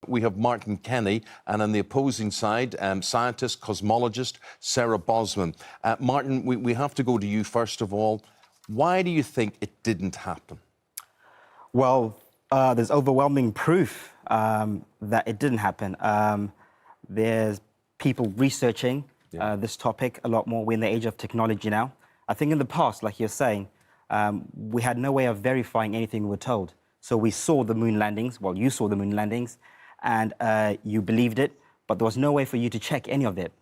We have Martin Kenny, and on the opposing side, scientist, cosmologist, Sarah Bosman. Martin, we have to go to you first of all. Why do you think it didn't happen? Well, there's overwhelming proof that it didn't happen. There's people researching this topic a lot more. We're in the age of technology now. I think in the past, like you're saying, we had no way of verifying anything we were told. So we saw the moon landings. Well, you saw the moon landings, and you believed it, but there was no way for you to check any of it.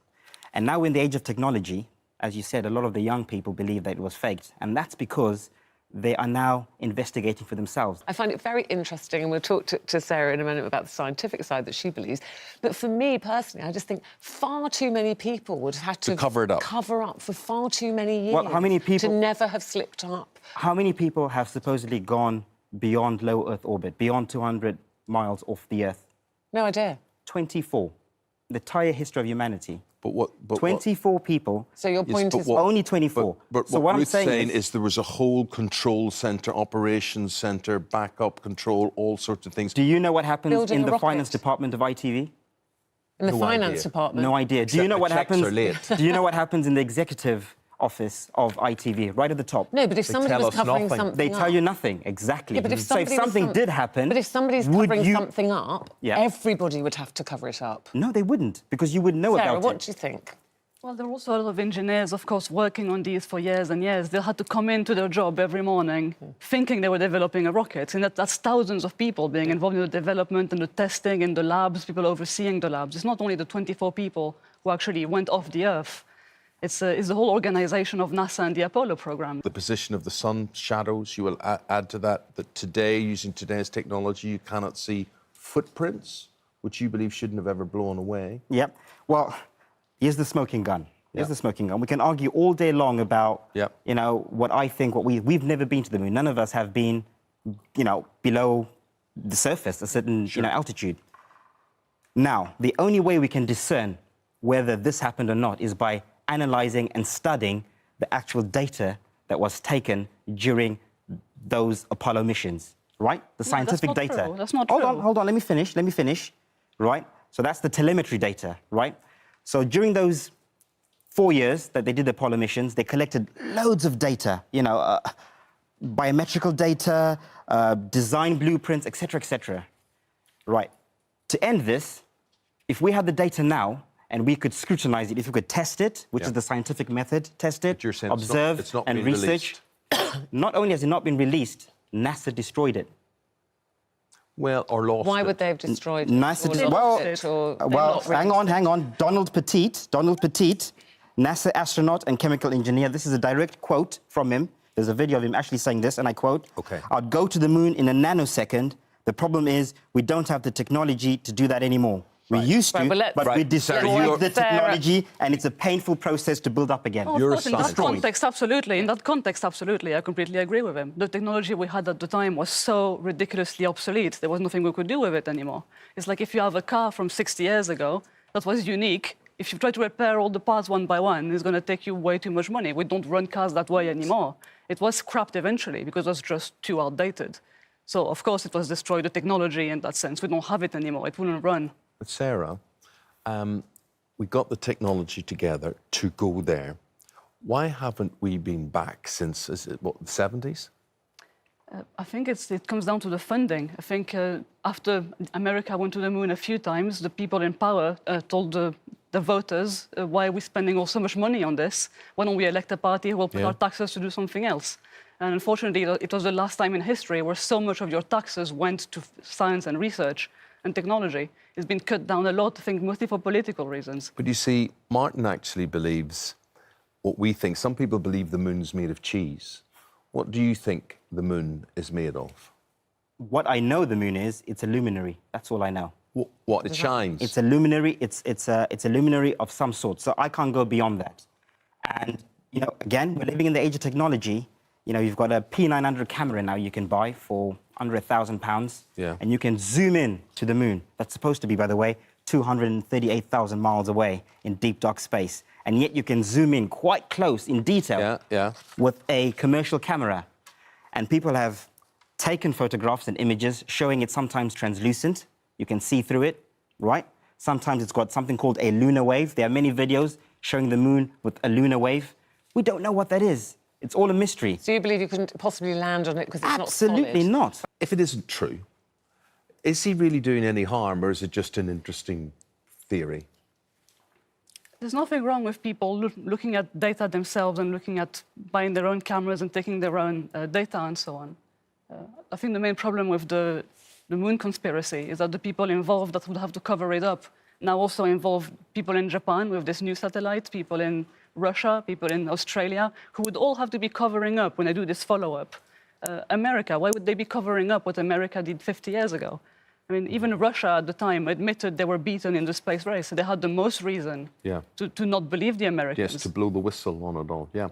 And now we're in the age of technology. As you said, a lot of the young people believe that it was faked, and that's because they are now investigating for themselves. I find it very interesting, and we'll talk to Sarah in a minute about the scientific side that she believes. But for me, personally, I just think far too many people would have had to cover it up. Cover up for far too many years. Well, how many people... To never have slipped up. How many people have supposedly gone beyond low Earth orbit, beyond 200 miles off the Earth? No idea. 24. The entire history of humanity. But 24 people. So your point is... Only 24. But so what I'm Ruth's saying is there was a whole control centre, operations centre, backup control, all sorts of things. Do you know what happens Building in the a finance rocket. department of ITV? In the No finance idea. department? No idea. Except Do you know the what checks happens? are late. Do you know what happens in the executive office of ITV, right at the top? No, but if somebody tell was us covering nothing. something They tell up- you nothing, exactly. Yeah, but if so if something did happen... But if somebody's would covering you... something up, everybody would have to cover it up. No, they wouldn't, because you would know Sarah, about what it. do you think? Well, there are also a lot of engineers, of course, working on these for years and years. They had to come into their job every morning thinking they were developing a rocket. And that's thousands of people being involved in the development and the testing in the labs, people overseeing the labs. It's not only the 24 people who actually went off the Earth. It's the whole organization of NASA and the Apollo program. The position of the sun shadows, you will add to that today, using today's technology, you cannot see footprints, which you believe shouldn't have ever blown away. Yep. Well, here's the smoking gun. Here's the smoking gun. We can argue all day long about, you know, what I think, we've never been to the moon. None of us have been, you know, below the surface, a certain, you know, altitude. Now, the only way we can discern whether this happened or not is by analysing and studying the actual data that was taken during those Apollo missions, right? The scientific data. True. That's not true. Hold on, let me finish, right? So that's the telemetry data, right? So during those 4 years that they did the Apollo missions, they collected loads of data, you know, biometrical data, design blueprints, etc., right? To end this, if we had the data now, and we could scrutinise it, if we could test it, which is the scientific method, test it, observe it's not and been research. Not only has it not been released, NASA destroyed it. Well, or lost Why it. would they have destroyed NASA it? well, hang on. Donald Petit, NASA astronaut and chemical engineer. This is a direct quote from him. There's a video of him actually saying this, and I quote, "I'd go to the moon in a nanosecond. The problem is we don't have the technology to do that anymore. We used to, but we destroyed the technology, and it's a painful process to build up again." Oh, of course, in that context, absolutely. In that context, absolutely. I completely agree with him. The technology we had at the time was so ridiculously obsolete. There was nothing we could do with it anymore. It's like if you have a car from 60 years ago that was unique, if you try to repair all the parts one by one, it's going to take you way too much money. We don't run cars that way anymore. It was scrapped eventually because it was just too outdated. So, of course, it was destroyed, the technology in that sense. We don't have it anymore. It wouldn't run. But Sarah, we got the technology together to go there. Why haven't we been back since, is it, what, the 70s? I think it comes down to the funding. I think after America went to the moon a few times, the people in power told the voters, why are we spending so much money on this? Why don't we elect a party who will put our taxes to do something else? And unfortunately, it was the last time in history where so much of your taxes went to science and research and technology. It's been cut down a lot, I think, mostly for political reasons. But you see, Martin actually believes what we think. Some people believe the moon's made of cheese. What do you think the moon is made of? What I know the moon is, it's a luminary. That's all I know. What? It shines? It's a luminary. It's a luminary of some sort. So I can't go beyond that. And, you know, again, we're living in the age of technology. You know, you've got a P900 camera now you can buy for under £1,000. Yeah. And you can zoom in to the moon. That's supposed to be, by the way, 238,000 miles away in deep, dark space. And yet you can zoom in quite close, in detail, with a commercial camera. And people have taken photographs and images showing it sometimes translucent, You can see through it, right? Sometimes it's got something called a lunar wave. There are many videos showing the moon with a lunar wave. We don't know what that is. It's all a mystery. So you believe you couldn't possibly land on it because it's Absolutely not solid? not. If it isn't true, is he really doing any harm, or is it just an interesting theory? There's nothing wrong with people looking at data themselves and looking at buying their own cameras and taking their own data and so on. I think the main problem with the moon conspiracy is that the people involved that would have to cover it up now also involve people in Japan with this new satellite, people in Russia, people in Australia, who would all have to be covering up when they do this follow-up. America, why would they be covering up what America did 50 years ago? I mean, even Russia at the time admitted they were beaten in the space race. So they had the most reason to not believe the Americans. Yes, to blow the whistle on it all, yeah.